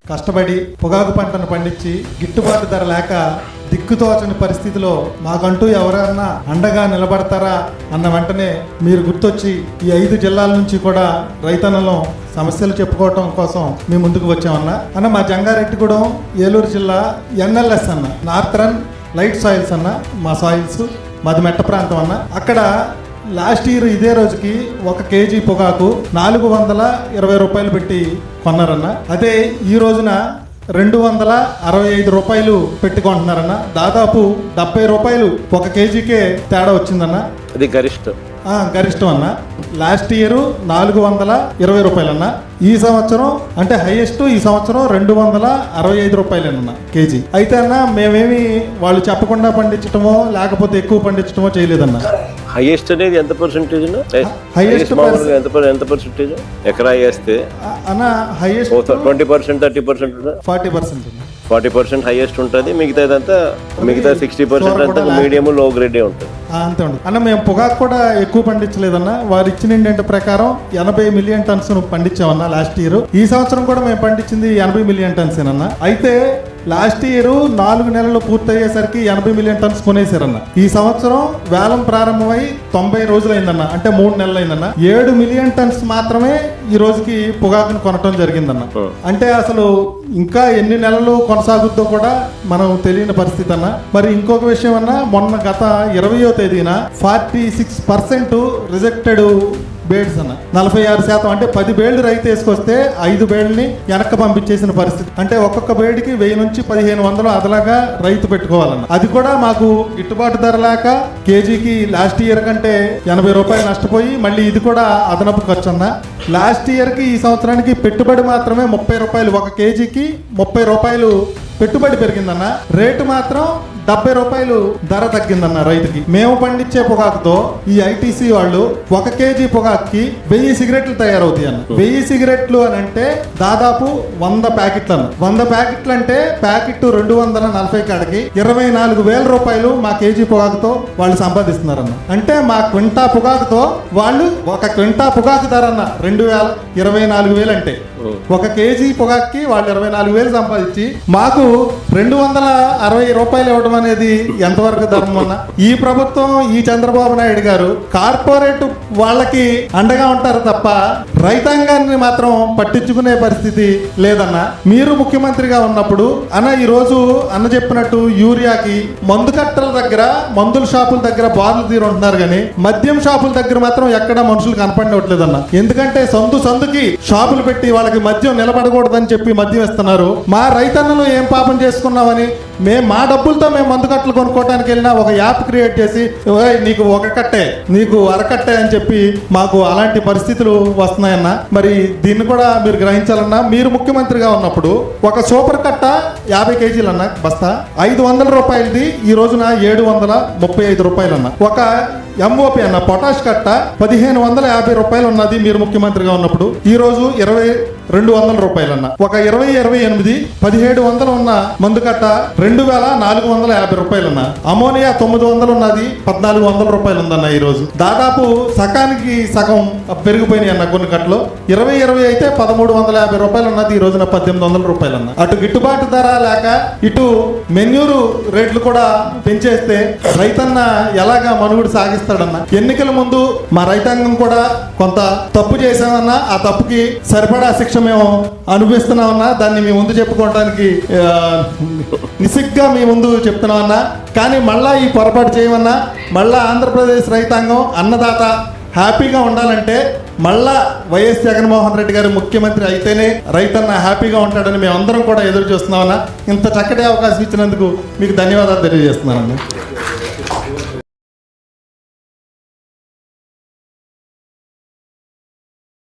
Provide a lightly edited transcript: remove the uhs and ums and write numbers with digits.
కష్టపడి పొగాకు పంటను పండించి గిట్టుబాటు ధర లేక దిక్కుతోచని పరిస్థితిలో మాకంటూ ఎవరన్నా అండగా నిలబడతారా అన్న వెంటనే మీరు గుర్తొచ్చి ఈ 5 జిల్లాల నుంచి కూడా రైతన్నలో సమస్యలు చెప్పుకోవటం కోసం మేము ముందుకు వచ్చామన్న మా జంగారెడ్డిగూడెం ఏలూరు జిల్లా NLS అన్న నార్థరన్ లైట్ సాయిల్స్ అన్న మా సాయిల్స్ మాది మెట్ట ప్రాంతం అన్న. అక్కడ లాస్ట్ ఇయర్ ఇదే రోజుకి 1 కేజీ పొగాకు 420 రూపాయలు పెట్టి కొన్నారన్న. అదే ఈ రోజున 265 రూపాయలు పెట్టుకుంటున్నారన్న. దాదాపు 70 రూపాయలు 1 కేజీకే తేడా వచ్చిందన్న. అది గరిష్టం అన్న. Last year 420 రూపాయలన్న. ఈ సంవత్సరం అంటే హైయెస్ట్ ఈ సంవత్సరం 265 రూపాయలేనన్న కేజీ. అయితే అన్న మేమేమి వాళ్ళు చెప్పకుండా పండించటమో లేకపోతే ఎక్కువ పండించటమో చేయలేదన్న. హైయెస్ట్ అనేది ఎంత పర్సెంటేజ్? హైయెస్ట్ ఎంత పర్సెంటేజ్ ఎకరా వేస్తే అన్న? హైయెస్ట్ 20%, 30%, 40% హైయెస్ట్ ఉంటుంది. మిగతా 60% అంతా మీడియం లో గ్రేడ్ ఉంటుంది. అంతే ఉంటుంది అన్న. మేము పొగాకు కూడా ఎక్కువ పండించలేదన్న. వారు ఇచ్చిన ఇండెంట్ ప్రకారం 80 మిలియన్ టన్స్ పండించామన్న లాస్ట్ ఇయర్. ఈ సంవత్సరం కూడా మేము పండించింది 80 మిలియన్ టన్స్ ఏనన్న. అయితే లాస్ట్ ఇయర్ 4 నెలలు పూర్తయ్యేసరికి 80 మిలియన్ టన్స్ కొనేసారన్న. ఈ సంవత్సరం వేలం ప్రారంభమై 90 రోజులైందన్న. అంటే 3 నెలలు అయిందన్న. 7 మిలియన్ టన్స్ మాత్రమే ఈ రోజుకి పొగాకును కొనటం జరిగిందన్న. అంటే అసలు ఇంకా ఎన్ని నెలలు కొనసాగుద్దో కూడా మనం తెలియని పరిస్థితి అన్న. మరి ఇంకొక విషయం అన్న, మొన్న గత 20వ తేదీన 46% రిజెక్టెడ్ బేడ్స్ అన్న. 46% అంటే 10 బేళ్లు రైతు వేసుకొస్తే 5 బేళ్లని వెనక్కి పంపించేసిన పరిస్థితి. అంటే ఒక్కొక్క బేడికి 1000 నుంచి 1500 అదలాగా రైతు పెట్టుకోవాలన్న. అది కూడా మాకు గిట్టుబాటు ధర లేక కేజీకి లాస్ట్ ఇయర్ కంటే 80 రూపాయలు నష్టపోయి మళ్ళీ ఇది కూడా అదనపు ఖర్చు అన్న. లాస్ట్ ఇయర్ కి ఈ సంవత్సరానికి పెట్టుబడి మాత్రమే 30 రూపాయలు. 1 కేజీకి 30 రూపాయలు పెట్టుబడి పెరిగిందన్న. రేటు మాత్రం 70 రూపాయలు ధర తగ్గిందన్న రైతుకి. మేము పండించే పొగాకుతో ఈ ఐటీసీ వాళ్ళు 1 కేజీ పొగాకుకి 1000 సిగరెట్లు తయారవుతాయి అన్న. 1000 సిగరెట్లు అని అంటే దాదాపు 100 ప్యాకెట్లు అన్న. 100 ప్యాకెట్లు అంటే ప్యాకెట్ 240 కాడికి 24,000 రూపాయలు మా కేజీ పొగాకుతో వాళ్ళు సంపాదిస్తున్నారన్న. అంటే మా క్వింటా పొగాకుతో వాళ్ళు 1 క్వింటా పొగాకు ధర అన్న 24,000 అంటే 1 కేజీ పొగాక్కి వాళ్ళు 24,000 సంపాదించి మాకు 260 రూపాయలు ఇవ్వడం అనేది ఎంతవరకు ధర్మం అన్న? ఈ ప్రభుత్వం, ఈ చంద్రబాబు నాయుడు గారు కార్పొరేట్ వాళ్ళకి అండగా ఉంటారు తప్ప రైతాంగాన్ని మాత్రం పట్టించుకునే పరిస్థితి లేదన్న. మీరు ముఖ్యమంత్రిగా ఉన్నప్పుడు అన్న ఈ రోజు అన్న చెప్పినట్టు యూరియాకి మందు కట్టల దగ్గర, మందుల షాపుల దగ్గర బార్లు తీరు ఉంటున్నారు కానీ మద్యం షాపుల దగ్గర మాత్రం ఎక్కడ మనుషులు కనపడట్లేదన్న. ఎందుకంటే సందుకి షాపులు పెట్టి వాళ్ళకి మద్యం నిలబడకూడదని చెప్పి మద్యం ఇస్తున్నారు. మా రైతన్నలు ఏం పాపం చేసుకున్నామని మా డబ్బులతో మేము మందు కట్టలు కొనుక్కోవడానికి వెళ్ళినా ఒక యాప్ క్రియేట్ చేసి నీకు 1 కట్టే, నీకు అరకట్టే అని చెప్పి మాకు అలాంటి పరిస్థితులు వస్తున్నాయన్న. మరి దీన్ని కూడా మీరు గ్రహించాలన్నా. మీరు ముఖ్యమంత్రిగా ఉన్నప్పుడు ఒక సూపర్ కట్ట 50 కేజీలు అన్న బస్తా 500 రూపాయలది ఈ రోజున 735 రూపాయలు అన్న. ఒక MOP అన్న పొటాష్ కట్ట 1550 రూపాయలు ఉన్నది మీరు ముఖ్యమంత్రిగా ఉన్నప్పుడు. ఈ రోజు 200 రూపాయలు అన్న. ఒక 2028 1700 ఉన్న మందు కట్ట 2450 రూపాయలు అన్న. అమోనియా 900 ఉన్నది 1400 రూపాయలు ఉందన్న. ఈ రోజు దాదాపు సగానికి సగం పెరిగిపోయినాయి అన్న కొన్ని కట్టలు. 2020 అయితే 1350 రూపాయలు ఉన్నది ఈ రోజున 1800 రూపాయలు అన్న. అటు గిట్టుబాటు ధర లేక ఇటు మెన్యూరు రేట్లు కూడా పెంచేస్తే రైతన్న ఎలాగా మనుగడ సాగిస్తాడన్న. ఎన్నికల ముందు మా రైతాంగం కూడా కొంత తప్పు చేసామన్నా ఆ తప్పుకి సరిపడా శిక్ష మేము అనుభవిస్తున్నామన్నా. దాన్ని మీ ముందు చెప్పుకోవడానికి నిసిగ్గా మీ ముందు చెప్తున్నామన్నా. కానీ మళ్ళా ఈ పొరపాటు చేయమన్నా. మళ్ళా ఆంధ్రప్రదేశ్ రైతాంగం అన్నదాత హ్యాపీగా ఉండాలంటే మళ్ళా వైఎస్ జగన్మోహన్ రెడ్డి గారు ముఖ్యమంత్రి అయితేనే రైతన్న హ్యాపీగా ఉంటాడని మేము అందరం కూడా ఎదురు చూస్తున్నామన్నా. ఇంత చక్కటి అవకాశం ఇచ్చినందుకు మీకు ధన్యవాదాలు తెలియజేస్తున్నానండి.